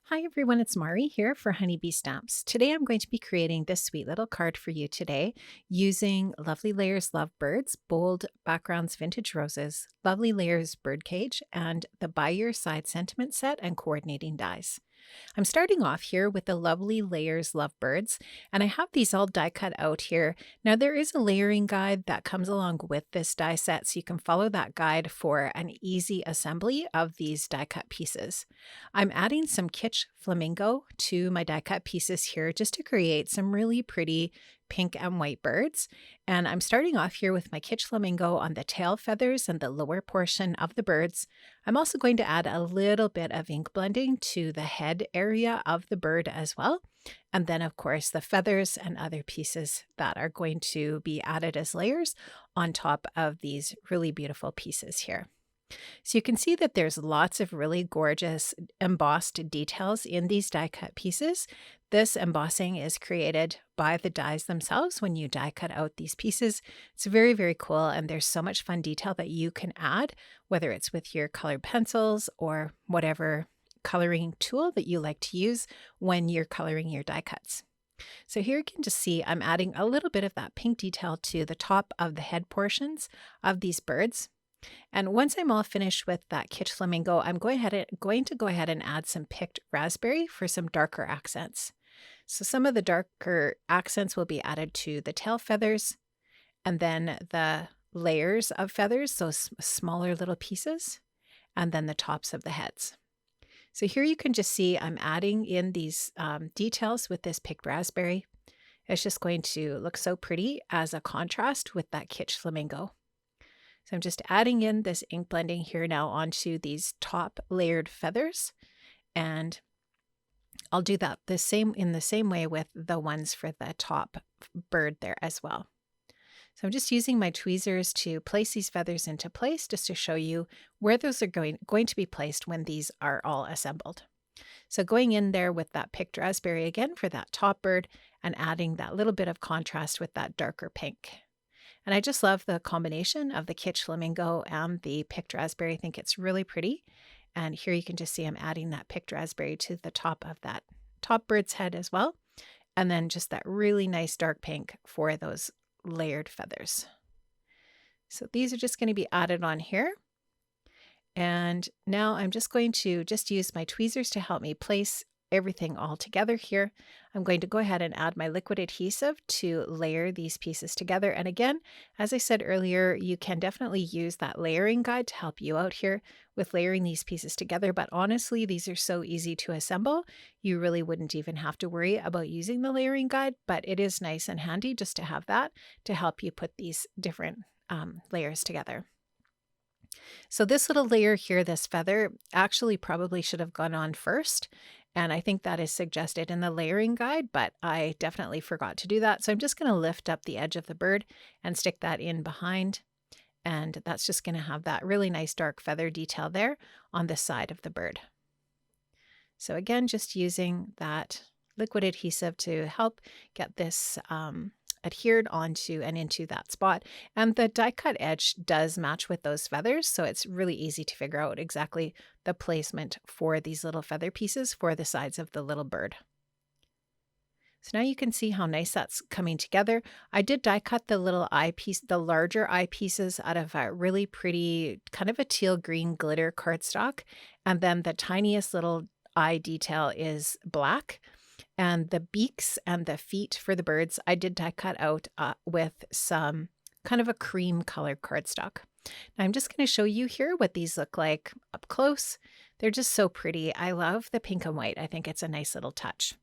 Hi everyone, it's Mari here for Honeybee Stamps. Today I'm going to be creating this sweet little card for you today using Lovely Layers Love Birds, Bold Backgrounds Vintage Roses, Lovely Layers Birdcage, and the By Your Side Sentiment Set and coordinating dies. I'm starting off here with the Lovely Layers Lovebirds, and I have these all die cut out here. Now there is a layering guide that comes along with this die set, so you can follow that guide for an easy assembly of these die cut pieces. I'm adding some Kitsch Flamingo to my die cut pieces here just to create some really pretty pink and white birds. And I'm starting off here with my Kitsch Flamingo on the tail feathers and the lower portion of the birds. I'm also going to add a little bit of ink blending to the head area of the bird as well. And then, of course, the feathers and other pieces that are going to be added as layers on top of these really beautiful pieces here. So you can see that there's lots of really gorgeous embossed details in these die cut pieces. This embossing is created by the dies themselves when you die cut out these pieces. It's very, very cool, and there's so much fun detail that you can add, whether it's with your colored pencils or whatever coloring tool that you like to use when you're coloring your die cuts. So here you can just see I'm adding a little bit of that pink detail to the top of the head portions of these birds. And once I'm all finished with that Kitsch Flamingo, I'm going to go ahead and add some picked raspberry for some darker accents. So some of the darker accents will be added to the tail feathers, and then the layers of feathers, those smaller little pieces, and then the tops of the heads. So here you can just see I'm adding in these details with this picked raspberry. It's just going to look so pretty as a contrast with that Kitsch Flamingo. So I'm just adding in this ink blending here now onto these top layered feathers, and I'll do that in the same way with the ones for the top bird there as well. So I'm just using my tweezers to place these feathers into place just to show you where those are going to be placed when these are all assembled. So going in there with that picked raspberry again for that top bird and adding that little bit of contrast with that darker pink. And I just love the combination of the Kitsch Flamingo and the picked raspberry. I think it's really pretty. And here you can just see I'm adding that picked raspberry to the top of that top bird's head as well. And then just that really nice dark pink for those layered feathers. So these are just going to be added on here. And now I'm just going to use my tweezers to help me place everything all together here. I'm going to go ahead and add my liquid adhesive to layer these pieces together. And again, as I said earlier, you can definitely use that layering guide to help you out here with layering these pieces together. But honestly, these are so easy to assemble. You really wouldn't even have to worry about using the layering guide, but it is nice and handy just to have that to help you put these different layers together. So this little layer here, this feather, actually probably should have gone on first. And I think that is suggested in the layering guide, but I definitely forgot to do that. So I'm just going to lift up the edge of the bird and stick that in behind. And that's just going to have that really nice dark feather detail there on the side of the bird. So again, just using that liquid adhesive to help get this adhered onto and into that spot. And the die cut edge does match with those feathers, so it's really easy to figure out exactly the placement for these little feather pieces for the sides of the little bird. So now you can see how nice that's coming together. I did die cut the little eye piece, the larger eye pieces out of a really pretty kind of a teal green glitter cardstock, and then the tiniest little eye detail is black. And the beaks and the feet for the birds, I did die cut out with some kind of a cream colored cardstock. Now I'm just going to show you here what these look like up close. They're just so pretty. I love the pink and white. I think it's a nice little touch.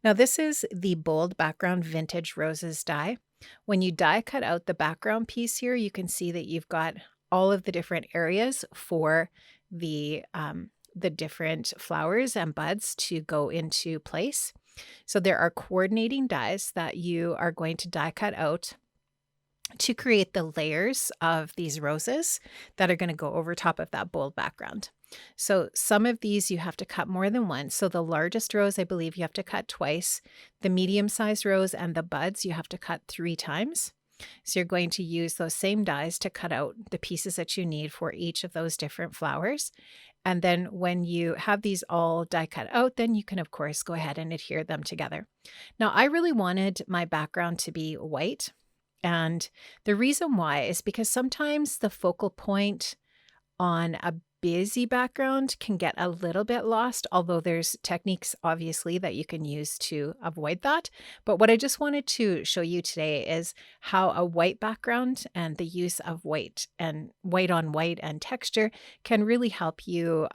Now this is the Bold Background Vintage Roses die. When you die cut out the background piece here, you can see that you've got all of the different areas for the different flowers and buds to go into place. So there are coordinating dies that you are going to die cut out to create the layers of these roses that are going to go over top of that bold background. So some of these you have to cut more than once. So the largest rose, I believe you have to cut twice. The medium-sized rose and the buds you have to cut 3 times. So you're going to use those same dies to cut out the pieces that you need for each of those different flowers. And then when you have these all die cut out, then you can, of course, go ahead and adhere them together. Now, I really wanted my background to be white. And the reason why is because sometimes the focal point on a busy background can get a little bit lost, although there's techniques obviously that you can use to avoid that. But what I just wanted to show you today is how a white background and the use of white and white on white and texture can really help you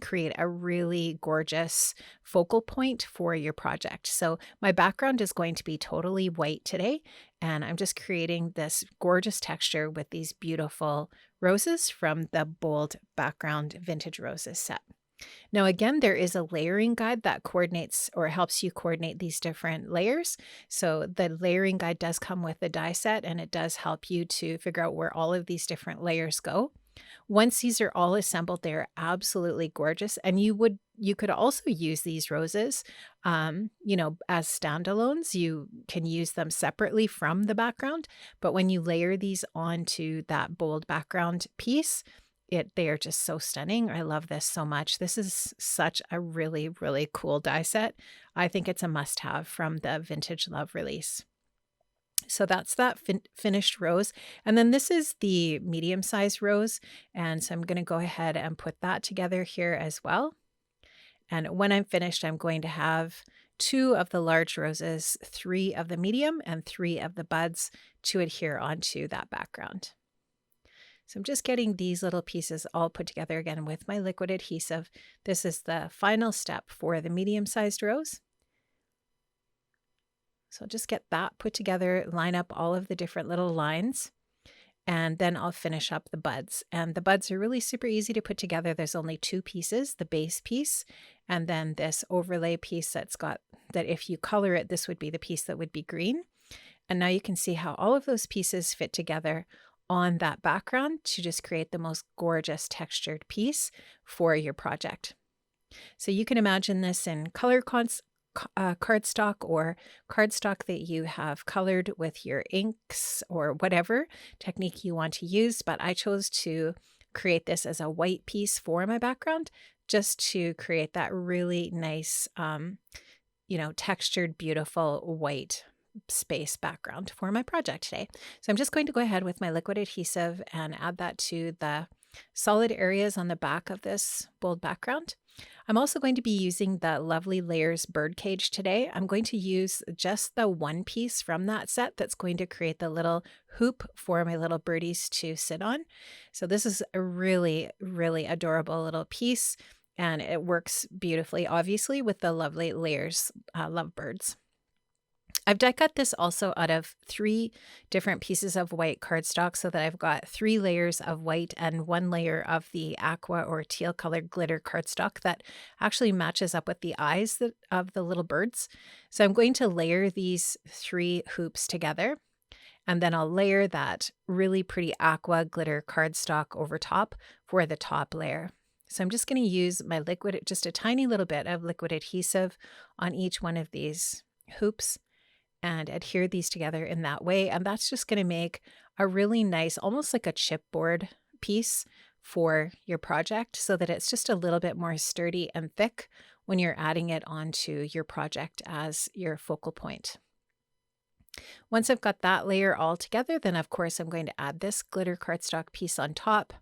create a really gorgeous focal point for your project. So my background is going to be totally white today, and I'm just creating this gorgeous texture with these beautiful roses from the Bold Background Vintage Roses set. Now, again, there is a layering guide that coordinates or helps you coordinate these different layers. So the layering guide does come with the die set, and it does help you to figure out where all of these different layers go. Once these are all assembled, they're absolutely gorgeous. And you could also use these roses, as standalones. You can use them separately from the background, but when you layer these onto that bold background piece, they are just so stunning. I love this so much. This is such a really, really cool die set. I think it's a must-have from the Vintage Love release. So that's that finished rose. And then this is the medium-sized rose. And so I'm going to go ahead and put that together here as well. And when I'm finished, I'm going to have 2 of the large roses, 3 of the medium, and 3 of the buds to adhere onto that background. So I'm just getting these little pieces all put together again with my liquid adhesive. This is the final step for the medium-sized rose. So I'll just get that put together, line up all of the different little lines, and then I'll finish up the buds. And the buds are really super easy to put together. There's only 2 pieces, the base piece, and then this overlay piece that if you color it, this would be the piece that would be green. And now you can see how all of those pieces fit together on that background to just create the most gorgeous textured piece for your project. So you can imagine this in color cardstock or cardstock that you have colored with your inks or whatever technique you want to use. But I chose to create this as a white piece for my background just to create that really nice, textured, beautiful white space background for my project today. So I'm just going to go ahead with my liquid adhesive and add that to the solid areas on the back of this bold background. I'm also going to be using the Lovely Layers bird cage today. I'm going to use just the one piece from that set that's going to create the little hoop for my little birdies to sit on. So this is a really, really adorable little piece, and it works beautifully, obviously, with the Lovely Layers lovebirds. I've die cut this also out of 3 different pieces of white cardstock so that I've got 3 layers of white and 1 layer of the aqua or teal colored glitter cardstock that actually matches up with the eyes of the little birds. So I'm going to layer these 3 hoops together, and then I'll layer that really pretty aqua glitter cardstock over top for the top layer. So I'm just going to use my just a tiny little bit of liquid adhesive on each one of these hoops and adhere these together in that way. And that's just going to make a really nice, almost like a chipboard piece for your project so that it's just a little bit more sturdy and thick when you're adding it onto your project as your focal point. Once I've got that layer all together, then of course I'm going to add this glitter cardstock piece on top.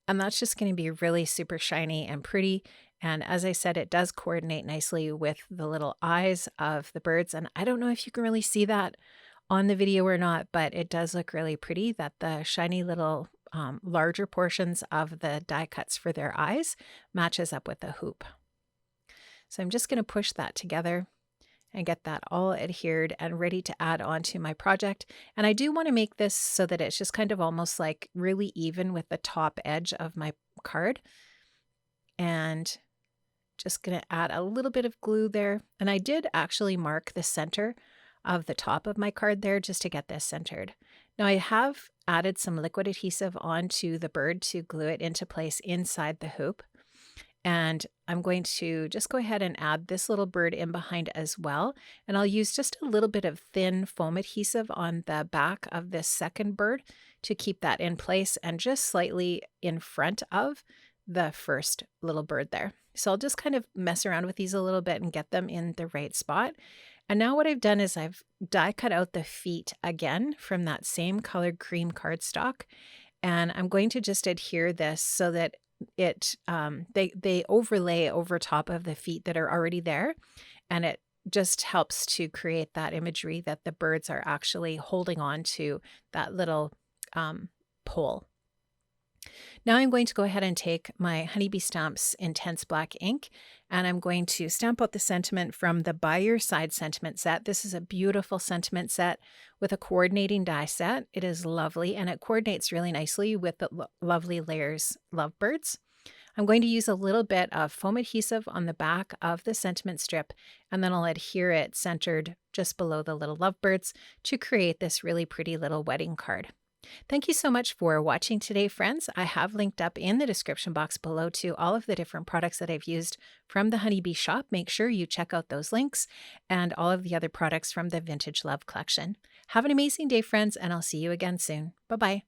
And that's just going to be really super shiny and pretty. And as I said, it does coordinate nicely with the little eyes of the birds. And I don't know if you can really see that on the video or not, but it does look really pretty that the shiny little larger portions of the die cuts for their eyes matches up with the hoop. So I'm just going to push that together and get that all adhered and ready to add onto my project. And I do want to make this so that it's just kind of almost like really even with the top edge of my card. And just going to add a little bit of glue there. And I did actually mark the center of the top of my card there just to get this centered. Now I have added some liquid adhesive onto the bird to glue it into place inside the hoop. And I'm going to just go ahead and add this little bird in behind as well. And I'll use just a little bit of thin foam adhesive on the back of this second bird to keep that in place and just slightly in front of the first little bird there. So I'll just kind of mess around with these a little bit and get them in the right spot. And now what I've done is I've die cut out the feet again from that same colored cream cardstock. And I'm going to just adhere this so that they overlay over top of the feet that are already there. And it just helps to create that imagery that the birds are actually holding on to that little pole. Now I'm going to go ahead and take my Honeybee Stamps Intense Black ink, and I'm going to stamp out the sentiment from the By Your Side sentiment set. This is a beautiful sentiment set with a coordinating die set. It is lovely, and it coordinates really nicely with the lovely layers Lovebirds. I'm going to use a little bit of foam adhesive on the back of the sentiment strip, and then I'll adhere it centered just below the little Lovebirds to create this really pretty little wedding card. Thank you so much for watching today, friends. I have linked up in the description box below to all of the different products that I've used from the Honeybee shop. Make sure you check out those links and all of the other products from the Vintage Love collection. Have an amazing day, friends, and I'll see you again soon. Bye-bye.